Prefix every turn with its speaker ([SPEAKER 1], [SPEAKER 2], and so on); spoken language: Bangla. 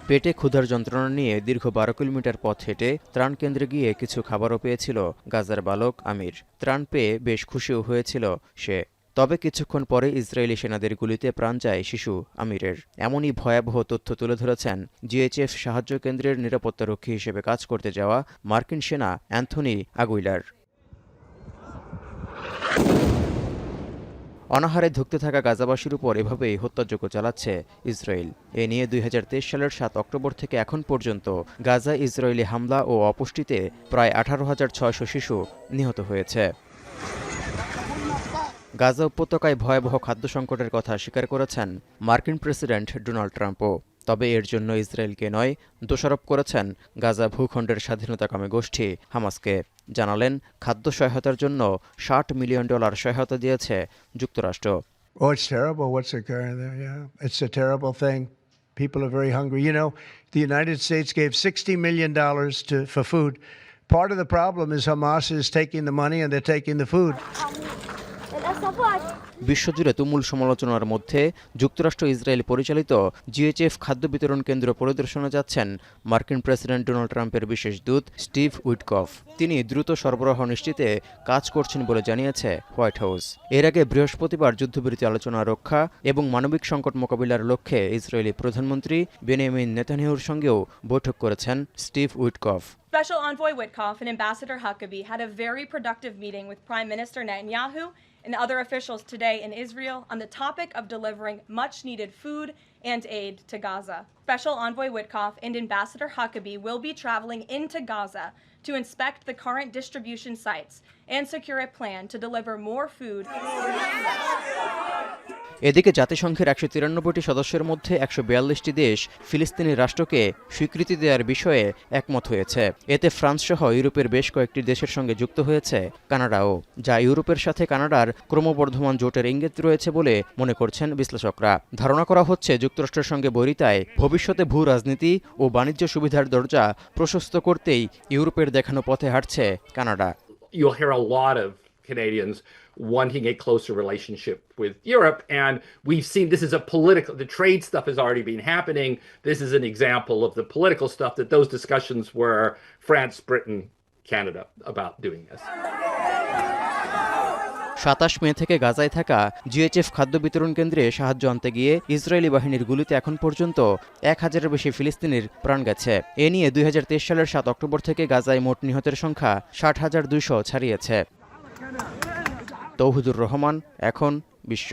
[SPEAKER 1] পেটে ক্ষুধার যন্ত্রণা নিয়ে দীর্ঘ ১২ কিলোমিটার পথ হেঁটে ত্রাণ কেন্দ্রে গিয়ে কিছু খাবারও পেয়েছিল গাজার বালক আমির। ত্রাণ পেয়ে বেশ খুশিও হয়েছিল সে। তবে কিছুক্ষণ পরে ইসরায়েলি সেনাদের গুলিতে প্রাণ যায় শিশু আমিরের। এমনই ভয়াবহ তথ্য তুলে ধরেছেন জিএইচএফ সাহায্য কেন্দ্রের নিরাপত্তারক্ষী হিসেবে কাজ করতে যাওয়া মার্কিন সেনা অ্যান্থনি আগুইলার। অনাহারে ধুঁকতে থাকা গাজাবাসীর উপর এভাবেই হত্যাযজ্ঞ চালাচ্ছে ইসরায়েল। এ নিয়ে ২০২৩ সালের ৭ অক্টোবর থেকে এখন পর্যন্ত গাজায় ইসরায়েলি হামলা ও অপুষ্টিতে প্রায় ১৮,৬০০ শিশু নিহত হয়েছে। গাজা উপত্যকায় ভয়াবহ খাদ্য সংকটের কথা স্বীকার করেছেন মার্কিন প্রেসিডেন্ট ডোনাল্ড ট্রাম্পও। তবে এর জন্য ইসরায়েলকে নয়, দোষারোপ করেছেন গাজা ভূখণ্ডের স্বাধীনতাকামী গোষ্ঠী হামাসকে। জানালেন খাদ্য সহায়তার জন্য $৬০ মিলিয়ন সহায়তা দিয়েছে যুক্তরাষ্ট্র।
[SPEAKER 2] Oh, it's terrible what's occurring there, yeah. It's a terrible thing. People are very hungry. You know, the United States gave $60 million for food. Part of the problem is Hamas is taking the money and they're taking the food.
[SPEAKER 1] বিশ্বজুড়ে তুমুল সমালোচনার মধ্যে যুক্তরাষ্ট্র ইসরায়েল পরিচালিত জিএইচএফ খাদ্য বিতরণ কেন্দ্র পরিদর্শনে যাচ্ছেন মার্কিন প্রেসিডেন্ট ডোনাল্ড ট্রাম্পের বিশেষ দূত স্টিভ উইটকফ। তিনি দ্রুত সরবরাহ নিশ্চিতে কাজ করছেন বলে জানিয়েছে হোয়াইট হাউস। এর আগে বৃহস্পতিবার যুদ্ধবিরতি আলোচনা রক্ষা এবং মানবিক সংকট মোকাবিলার লক্ষ্যে ইসরায়েলি প্রধানমন্ত্রী বেনিয়ামিন নেতানিয়াহুর সঙ্গেও বৈঠক করেছেন Steve Witkoff.
[SPEAKER 3] Special Envoy Witkoff and Ambassador Huckabee had a very productive meeting with Prime Minister Netanyahu and other officials today in Israel on the topic of delivering much-needed food and aid to Gaza. Special Envoy Witkoff and Ambassador Huckabee will be traveling into Gaza to inspect the current distribution sites and secure a plan to deliver more food.
[SPEAKER 1] এদিকে জাতিসংঘের ১৯৩টি সদস্যের মধ্যে ১৪২টি দেশ ফিলিস্তিনি রাষ্ট্রকে স্বীকৃতি দেওয়ার বিষয়ে একমত হয়েছে। এতে ফ্রান্স সহ ইউরোপের বেশ কয়েকটি দেশের সঙ্গে যুক্ত হয়েছে কানাডাও, যা ইউরোপের সাথে কানাডার ক্রমবর্ধমান জোটের ইঙ্গিত রয়েছে বলে মনে করছেন বিশ্লেষকরা। ধারণা করা হচ্ছে যুক্তরাষ্ট্রের সঙ্গে বৈরিতায় ভবিষ্যতে ভূ রাজনীতি ও বাণিজ্য সুবিধার দরজা প্রশস্ত করতেই ইউরোপের দেখানো পথে হাঁটছে Canada.
[SPEAKER 4] You'll hear a lot of Canadians wanting a closer relationship with Europe, and we've seen this is a political, the trade stuff has already been happening. This is an example of the political stuff, that those discussions were France, Britain, Canada about doing this.
[SPEAKER 1] ২৭ মে থেকে গাজায় থাকা জিএইচএফ খাদ্য বিতরণ কেন্দ্রে সাহায্য আনতে গিয়ে ইসরায়েলি বাহিনীর গুলিতে এখন পর্যন্ত ১,০০০-এর বেশি ফিলিস্তিনির প্রাণ গেছে। এ নিয়ে ২০২৩ সালের ৭ অক্টোবর থেকে গাজায় মোট নিহতের সংখ্যা ৬০,২০০ ছাড়িয়েছে। তৌহিদুর রহমান, এখন বিশ্ব।